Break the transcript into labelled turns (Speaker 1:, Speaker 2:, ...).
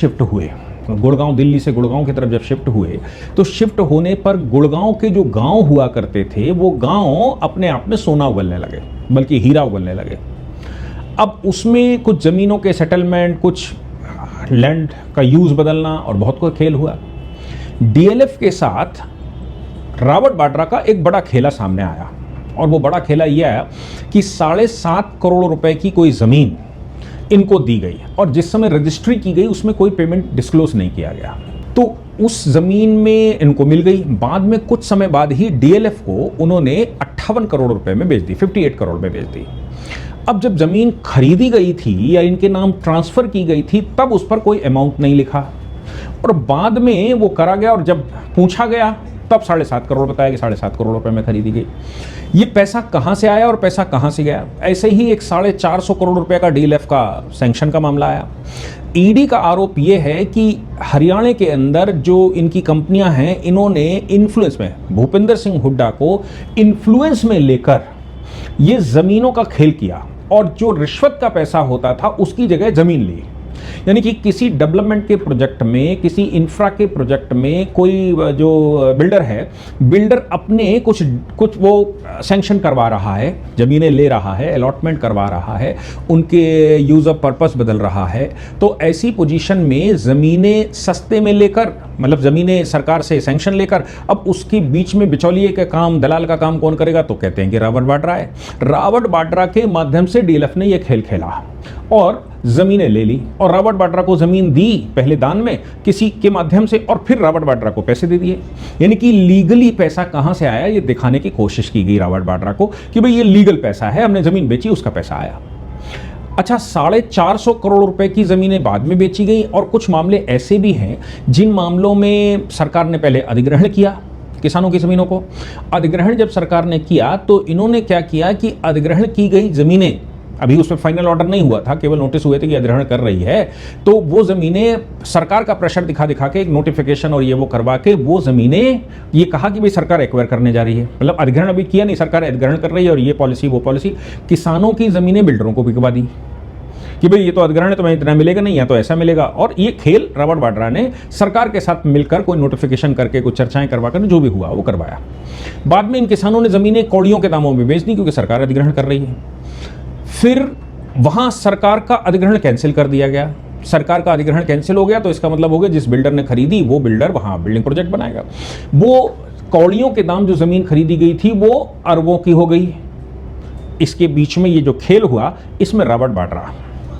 Speaker 1: Shift हुए, गुड़गांव, दिल्ली से गुड़गांव की तरफ जब शिफ्ट हुए, तो शिफ्ट होने पर गुड़गांव के जो गांव हुआ करते थे वो गांव अपने आप में सोना उगलने लगे, बल्कि हीरा उगलने लगे। अब उसमें कुछ ज़मीनों के सेटलमेंट, कुछ लैंड का यूज़ बदलना और बहुत कोई खेल हुआ। डीएलएफ के साथ रॉबर्ट वाड्रा का एक बड़ा खेला सामने आया, और वो बड़ा खेला यह आया कि 7.5 करोड़ रुपए की कोई ज़मीन इनको दी गई, और जिस समय रजिस्ट्री की गई उसमें कोई पेमेंट डिस्क्लोज नहीं किया गया, तो उस ज़मीन में इनको मिल गई। बाद में कुछ समय बाद ही डीएलएफ को उन्होंने 58 करोड़ रुपए में बेच दी, 58 करोड़ में बेच दी। अब जब ज़मीन खरीदी गई थी या इनके नाम ट्रांसफ़र की गई थी, तब उस पर कोई अमाउंट नहीं लिखा, और बाद में वो करा गया, और जब पूछा गया तब 7.5 करोड़ बताया कि 7.5 करोड़ रुपए में खरीदी गई। ये पैसा कहाँ से आया और पैसा कहाँ से गया? ऐसे ही एक 450 करोड़ रुपए का डीएलएफ का सैंक्शन का मामला आया। ईडी का आरोप ये है कि हरियाणा के अंदर जो इनकी कंपनियां हैं, इन्होंने इन्फ्लुएंस में, भूपेंद्र सिंह हुड्डा को इन्फ्लुएंस में लेकर ये ज़मीनों का खेल किया, और जो रिश्वत का पैसा होता था उसकी जगह ज़मीन ली। यानी कि किसी डेवलपमेंट के प्रोजेक्ट में, किसी इंफ्रा के प्रोजेक्ट में कोई जो बिल्डर है, बिल्डर अपने कुछ वो सैंक्शन करवा रहा है, ज़मीनें ले रहा है, अलॉटमेंट करवा रहा है, उनके यूज़ ऑफ पर्पस बदल रहा है। तो ऐसी पोजीशन में ज़मीनें सस्ते में लेकर, मतलब ज़मीनें सरकार से सैंक्शन लेकर, अब उसके बीच में बिचौलिए का काम, दलाल का काम कौन करेगा? तो कहते हैं कि रॉबर्ट वाड्रा है। रॉबर्ट वाड्रा के माध्यम से डीएलएफ ने यह खेल खेला और ज़मीनें ले ली, और रॉबर्ट वाड्रा को ज़मीन दी पहले दान में किसी के माध्यम से, और फिर रॉबर्ट वाड्रा को पैसे दे दिए। यानी कि लीगली पैसा कहाँ से आया ये दिखाने की कोशिश की गई रॉबर्ट वाड्रा को कि भाई ये लीगल पैसा है, हमने ज़मीन बेची, उसका पैसा आया। अच्छा, 450 करोड़ रुपए की ज़मीनें बाद में बेची गई, और कुछ मामले ऐसे भी हैं जिन मामलों में सरकार ने पहले अधिग्रहण किया किसानों की ज़मीनों को। अधिग्रहण जब सरकार ने किया तो इन्होंने क्या किया कि अधिग्रहण की गई ज़मीनें, अभी उसमें फाइनल ऑर्डर नहीं हुआ था, केवल नोटिस हुए थे कि अधिग्रहण कर रही है, तो वो ज़मीनें सरकार का प्रेशर दिखा दिखा के, एक नोटिफिकेशन और ये वो करवा के, वो ज़मीनें ये कहा कि भाई सरकार एक्वायर करने जा रही है। मतलब अधिग्रहण अभी किया नहीं, सरकार अधिग्रहण कर रही है, और ये पॉलिसी वो पॉलिसी, किसानों की ज़मीनें बिल्डरों को बिकवा दी कि भाई ये तो अधिग्रहण है, तुम्हें इतना मिलेगा नहीं, या तो ऐसा मिलेगा। और ये खेल रॉबर्ट वाड्रा ने सरकार के साथ मिलकर कोई नोटिफिकेशन करके, कुछ चर्चाएं करवा कर, जो भी हुआ वो करवाया। बाद में इन किसानों ने ज़मीनें कौड़ियों के दामों में बेच दी क्योंकि सरकार अधिग्रहण कर रही है। फिर वहां सरकार का अधिग्रहण कैंसिल कर दिया गया। सरकार का अधिग्रहण कैंसिल हो गया तो इसका मतलब हो गया जिस बिल्डर ने खरीदी वो बिल्डर वहां बिल्डिंग प्रोजेक्ट बनाएगा। वो कौड़ियों के दाम जो जमीन खरीदी गई थी वो अरबों की हो गई। इसके बीच में ये जो खेल हुआ, इसमें रॉबर्ट वाड्रा